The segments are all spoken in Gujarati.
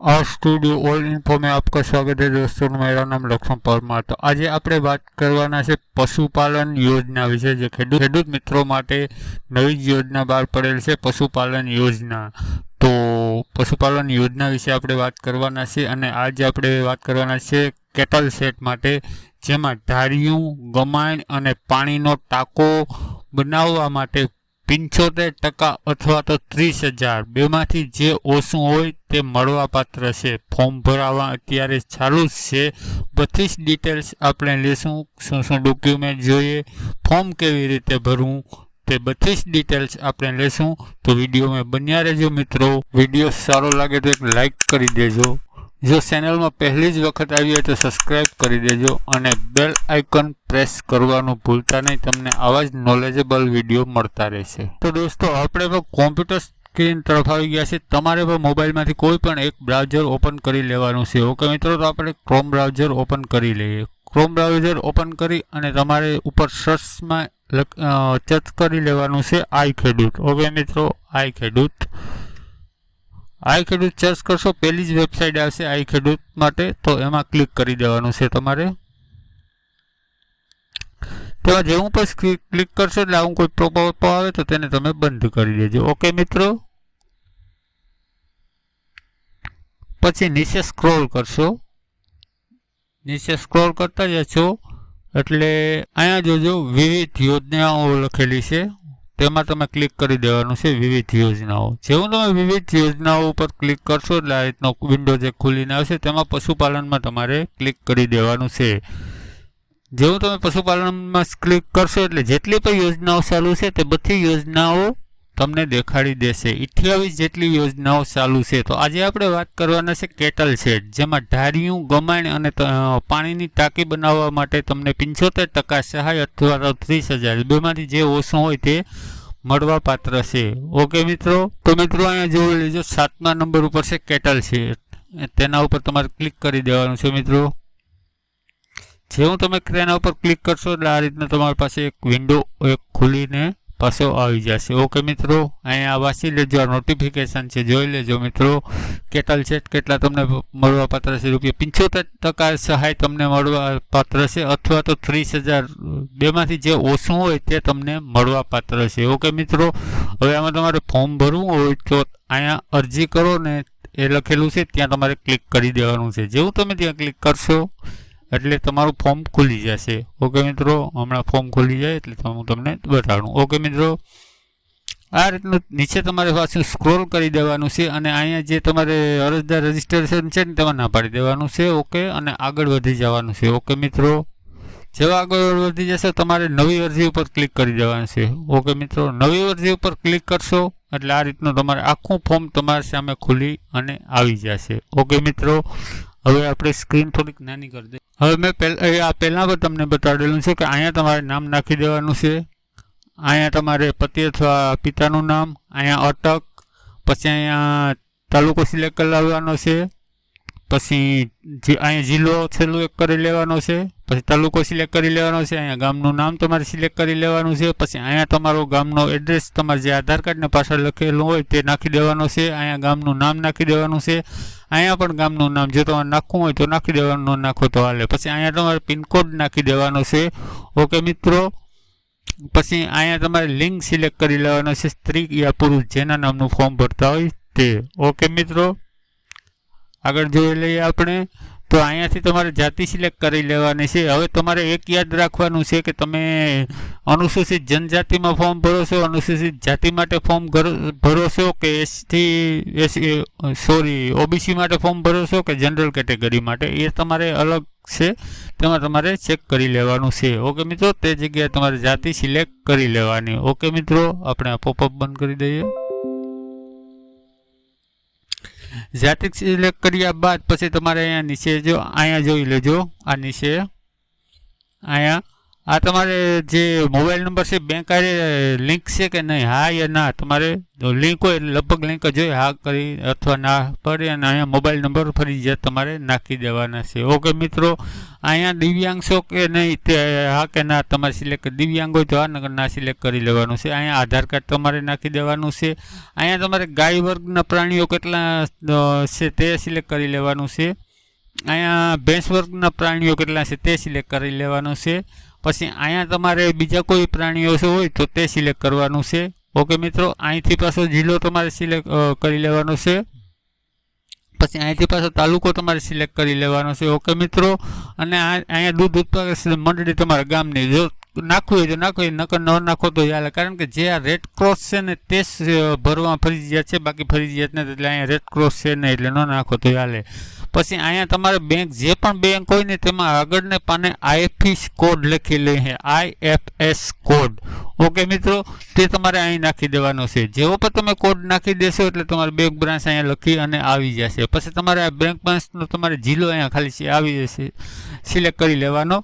और स्टूडियो ऑल इन्फो में आपका स्वागत है दोस्तों। मेरा नाम लक्ष्मण परमार। तो आज આપણે વાત કરવાના છે પશુપાલન યોજના વિશે, જે ખેડૂત મિત્રો માટે નવી જ યોજના બહાર પડેલ છે, પશુપાલન યોજના। તો પશુપાલન યોજના વિશે આપણે વાત કરવાના છે અને આજે આપણે વાત કરવાના છે કેટલ સેટ માટે, જેમાં ધારિયું, ગમાણ અને પાણીનો ટાંકો બનાવવા માટે 75% અથવા તો 30,000 બેમાંથી જે ઓછું હોય તે મળવાપાત્ર છે। ફોર્મ ભરાવા અત્યારે ચાલુ જ છે। બધી જ ડિટેલ્સ આપણે લેશું, શું શું ડોક્યુમેન્ટ જોઈએ, ફોર્મ કેવી રીતે ભરવું, તે બધી જ ડિટેલ્સ આપણે લેશું। તો વિડીયોમાં બન્યા રહેજો મિત્રો। વિડીયો સારો લાગે તો એક લાઈક કરી દેજો। જો ચેનલમાં પહેલી જ વખત આવી હોય તો સબસ્ક્રાઈબ કરી દેજો અને બેલ આઇકન પ્રેસ કરવાનું ભૂલતા નહીં, તમને આવા જ નોલેજેબલ વિડીયો મળતા રહેશે। તો દોસ્તો, આપણે પણ કોમ્પ્યુટર સ્ક્રીન તરફ આવી ગયા છે। તમારે પણ મોબાઈલમાંથી કોઈ પણ એક બ્રાઉઝર ઓપન કરી લેવાનું છે। ઓકે મિત્રો, તો આપણે ક્રોમ બ્રાઉઝર ઓપન કરી લઈએ। ક્રોમ બ્રાઉઝર ઓપન કરી અને તમારે ઉપર સર્ચમાં સર્ચ કરી લેવાનું છે આઈ ખેડૂત। ઓકે મિત્રો, આઈ ખેડૂત સર્ચ કરશો, પહેલી જ વેબસાઇટ આવશે આઈ ખેડૂત માટે, તો એમાં ક્લિક કરી દેવાનું છે તમારે। તેમાં જેવું પણ ક્લિક કરશો એટલે આવું કોઈ પોપઅપ આવે તો તેને તમે બંધ કરી દેજો। ઓકે મિત્રો, પછી નીચે સ્ક્રોલ કરશો, નીચે સ્ક્રોલ કરતા જશો એટલે અહીંયા જોજો વિવિધ યોજનાઓ લખેલી છે, તેમાં તમે ક્લિક કરી દેવાનું છે વિવિધ યોજનાઓ। જેવું તમે વિવિધ યોજનાઓ ઉપર ક્લિક કરશો એટલે આ રીતનો વિન્ડો જે ખુલીને આવશે, તેમાં પશુપાલનમાં તમારે ક્લિક કરી દેવાનું છે। જેવું તમે પશુપાલનમાં ક્લિક કરશો એટલે જેટલી પણ યોજનાઓ ચાલુ છે તે બધી યોજનાઓ તમને દેખાડી દેશે। 28 જેટલી યોજનાઓ ચાલુ છે। તો આજે આપણે વાત કરવાના છે કેટલ સેટ, જેમાં ધારિયું, ગમાણ અને પાણીની ટાંકી બનાવવા માટે તમને 75% સહાય અથવા તો 30,000 બેમાંથી જે ઓછું હોય તે મળવા પાત્ર છે। ઓકે મિત્રો, તો મિત્રો અહીંયા જોઈ લેજો 7મા નંબર ઉપર છે કેટલ સેટ, તેના ઉપર તમારે ક્લિક કરી દેવાનું છે મિત્રો। જેવું તમે તેના ઉપર ક્લિક કરશો એટલે આ રીતના તમારી પાસે એક વિન્ડો એક ખુલીને પાછો આવી જશે। ઓકે મિત્રો, અહીંયા વાંચી લેજો, આ નોટિફિકેશન છે, જોઈ લેજો મિત્રો। કેટલ સેટ કેટલા તમને મળવા પાત્ર છે? ₹75% સહાય તમને મળવા પાત્ર છે અથવા તો 30,000 બેમાંથી જે ઓછું હોય તે તમને મળવા પાત્ર છે। ઓકે મિત્રો, હવે આમાં તમારે ફોર્મ ભરવું હોય તો અહીંયા અરજી કરો ને એ લખેલું છે, ત્યાં તમારે ક્લિક કરી દેવાનું છે। જેવું તમે ત્યાં ક્લિક કરશો એટલે તમારું ફોર્મ ખુલી જશે। ઓકે મિત્રો, હમણાં ફોર્મ ખુલી જાય એટલે હું તમને બતાડું। ઓકે મિત્રો, આ રીતનું નીચે તમારે પાછું સ્ક્રોલ કરી દેવાનું છે અને અહીંયા જે તમારે અરજદાર રજિસ્ટ્રેશન છે ને તેમાં ના પાડી દેવાનું છે। ઓકે, અને આગળ વધી જવાનું છે। ઓકે મિત્રો, જેવા આગળ વધી જશે તમારે નવી અરજી ઉપર ક્લિક કરી દેવાનું છે। ઓકે મિત્રો, નવી અરજી ઉપર ક્લિક કરશો એટલે આ રીતનું તમારે આખું ફોર્મ તમારી સામે ખુલી અને આવી જશે। ઓકે મિત્રો, હવે આપણે સ્ક્રીન થોડીક નાની કરી દઈએ। હવે મેં પહેલાં પણ તમને બતાડેલું છે કે અહીંયા તમારે નામ નાખી દેવાનું છે। અહીંયા તમારે પતિ અથવા પિતાનું નામ, અહીંયા અટક, પછી અહીંયા તાલુકો સિલેક્ટ કરી લેવાનો છે, પછી અહીંયા જિલ્લો છેલ્લું એક કરી લેવાનો છે, પછી તાલુકો સિલેક્ટ કરી લેવાનો છે, અહીંયા ગામનું નામ તમારે સિલેક્ટ કરી લેવાનું છે, પછી અહીંયા તમારો ગામનો એડ્રેસ તમારે જે આધાર કાર્ડને પાછળ લખેલું હોય તે નાખી દેવાનો છે, અહીંયા ગામનું નામ નાખી દેવાનું છે, અહીંયા પણ ગામનું નામ જો તમારે નાખવું હોય તો નાખી દેવાનું, ન નાખો તો હાલે। પછી અહીંયા તમારે પિનકોડ નાખી દેવાનો છે। ઓકે મિત્રો, પછી અહીંયા તમારે લિંગ સિલેક્ટ કરી લેવાનો છે, સ્ત્રી યા પુરુષ જેના નામનું ફોર્મ ભરતા હોય તે। ઓકે મિત્રો, આગળ જોઈ લઈએ આપણે। તો અહીંયાથી તમારે જાતિ સિલેક્ટ કરી લેવાની છે। હવે તમારે એક યાદ રાખવાનું છે કે તમે અનુસૂચિત જનજાતિમાં ફોર્મ ભરો છો, અનુસૂચિત જાતિ માટે ફોર્મ ભરો છો કે ઓબીસી માટે ફોર્મ ભરો છો કે જનરલ કેટેગરી માટે, એ તમારે અલગ છે, તેમાં તમારે ચેક કરી લેવાનું છે। ઓકે મિત્રો, તે જગ્યાએ તમારે જાતિ સિલેક્ટ કરી લેવાની। ઓકે મિત્રો, આપણે આ પોપઅપ બંધ કરી દઈએ। જાતિ સિલેક્ટ કર્યા બાદ પછી તમારે અહીંયા નીચે જો અહીંયા જોઈ લેજો, આ નીચે અહીંયા આ તમારે જે મોબાઈલ નંબર છે બેંક આરે લિંક છે કે નહીં, હા યા ના. તમારે લિંક હોય એટલે લગભગ લિંક જ હોય, હા કરી અથવા ના પડે. અને અહીંયા મોબાઈલ નંબર ફરજિયાત તમારે નાખી દેવાના છે. ઓકે મિત્રો, અહીંયા દિવ્યાંગ છો કે નહીં તે હા કે ના તમારે સિલેક્ટ, દિવ્યાંગ હોય તો હા, નગર ના સિલેક્ટ કરી લેવાનું છે. અહીંયા આધાર કાર્ડ તમારે નાખી દેવાનું છે. અહીંયા તમારે ગાય વર્ગના પ્રાણીઓ કેટલા છે તે સિલેક્ટ કરી લેવાનું છે. અહીંયા ભેંસ વર્ગના પ્રાણીઓ કેટલા છે તે સિલેક્ટ કરી લેવાનું છે. પછી અહીંયા તમારે બીજા કોઈ પ્રાણીઓ હોય તો તે સિલેક્ટ કરવાનું છે. ઓકે મિત્રો, અહીંથી પાછો જિલ્લો તમારે સિલેક્ટ કરી લેવાનો છે. પછી અહીંથી પાછો તાલુકો તમારે સિલેક્ટ કરી લેવાનો છે. ઓકે મિત્રો, અને અહીંયા દૂધ ઉત્પાદક મંડળી તમારા ગામની જો નાખવું હોય તો નાખો, નકર ન નાખો તો ચાલે. કારણ કે જે આ રેડ ક્રોસ છે ને તે જ ભરવા ફરજિયાત છે, બાકી ફરજિયાત નથી. એટલે અહીંયા રેડ ક્રોસ છે ને એટલે ન નાખો તો ચાલે. પછી અહીંયા તમારે બેંક જે પણ બેંક હોય ને તેમાં આગળને પાને IFS કોડ લખેલી છે, IFS કોડ. ઓકે મિત્રો, તે તમારે અહીં નાખી દેવાનો છે. જેવો પણ તમે કોડ નાખી દેશો એટલે તમારે બેંક બ્રાન્ચ અહીંયા લખી અને આવી જશે. પછી તમારે આ બેંક બ્રાન્ચનો તમારે જિલ્લો અહીંયા ખાલી આવી જશે, સિલેક્ટ કરી લેવાનો.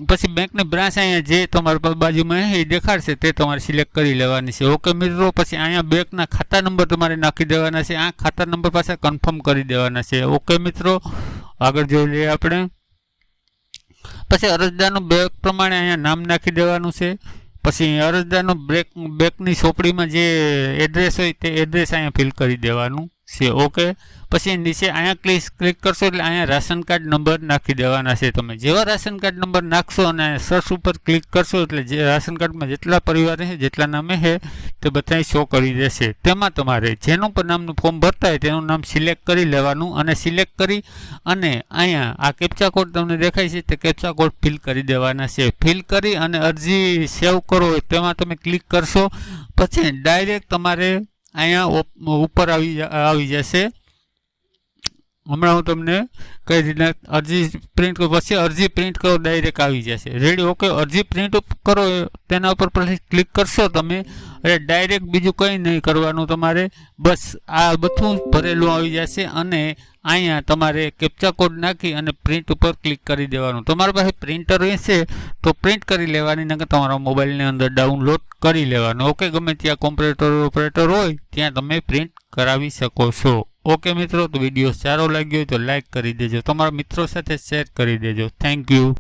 પછી બેંકની બ્રાન્ચ અહીંયા જે તમારા બાજુમાં એ દેખાડશે તે તમારે સિલેક્ટ કરી લેવાની છે. ઓકે મિત્રો, પછી અહીંયા બેંકના ખાતા નંબર તમારે નાખી દેવાના છે. આ ખાતા નંબર પાછા કન્ફર્મ કરી દેવાના છે. ઓકે મિત્રો, આગળ જોઈ લઈએ આપણે. પછી અરજદારનું બેંક પ્રમાણે અહીંયા નામ નાખી દેવાનું છે. પછી અરજદારનું બેંકની ચોપડીમાં જે એડ્રેસ હોય તે એડ્રેસ અહીંયા ફિલ કરી દેવાનું છે. ઓકે, પછી નીચે અહીંયા ક્લિક કરશો એટલે અહીંયા રાશન કાર્ડ નંબર નાખી દેવાના છે. તમે જેવા રાશન કાર્ડ નંબર નાખશો અને સર્ચ ઉપર ક્લિક કરશો એટલે જે રાશન કાર્ડમાં જેટલા પરિવાર છે, જેટલા નામે છે તે બધા શો કરી દેશે. તેમાં તમારે જેનું પણ નામનું ફોર્મ ભરતા હોય તેનું નામ સિલેક્ટ કરી લેવાનું. અને સિલેક્ટ કરી અને અહીંયા આ કેપ્ચા કોડ તમને દેખાય છે તે કેપ્ચા કોડ ફિલ કરી દેવાના છે. ફિલ કરી અને અરજી સેવ કરો તેમાં તમે ક્લિક કરશો પછી ડાયરેક્ટ તમારે અહીંયા ઉપર આવી જશે. હમણાં હું તમને કઈ રીતના અરજી પ્રિન્ટ કરો, પછી અરજી પ્રિન્ટ કરો ડાયરેક્ટ આવી જશે. રેડી? ઓકે, અરજી પ્રિન્ટ કરો તેના ઉપર પછી ક્લિક કરશો તમે એટલે ડાયરેક્ટ બીજું કંઈ નહીં કરવાનું તમારે, બસ આ બધું ભરેલું આવી જશે. અને અહીંયા તમારે કેપ્ચા કોડ નાખી અને પ્રિન્ટ ઉપર ક્લિક કરી દેવાનું. તમારી પાસે પ્રિન્ટર હશે તો પ્રિન્ટ કરી લેવાની, નકર તમારા મોબાઈલની અંદર ડાઉનલોડ કરી લેવાનું. ઓકે, ગમે ત્યાં કોમ્પ્યુટર ઓપરેટર હોય ત્યાં તમે પ્રિન્ટ કરાવી શકો છો. ઓકે મિત્રો, તો વિડીયો સારો લાગ્યો હોય તો લાઈક કરી દેજો, તમારા મિત્રો સાથે શેર કરી દેજો. Thank you.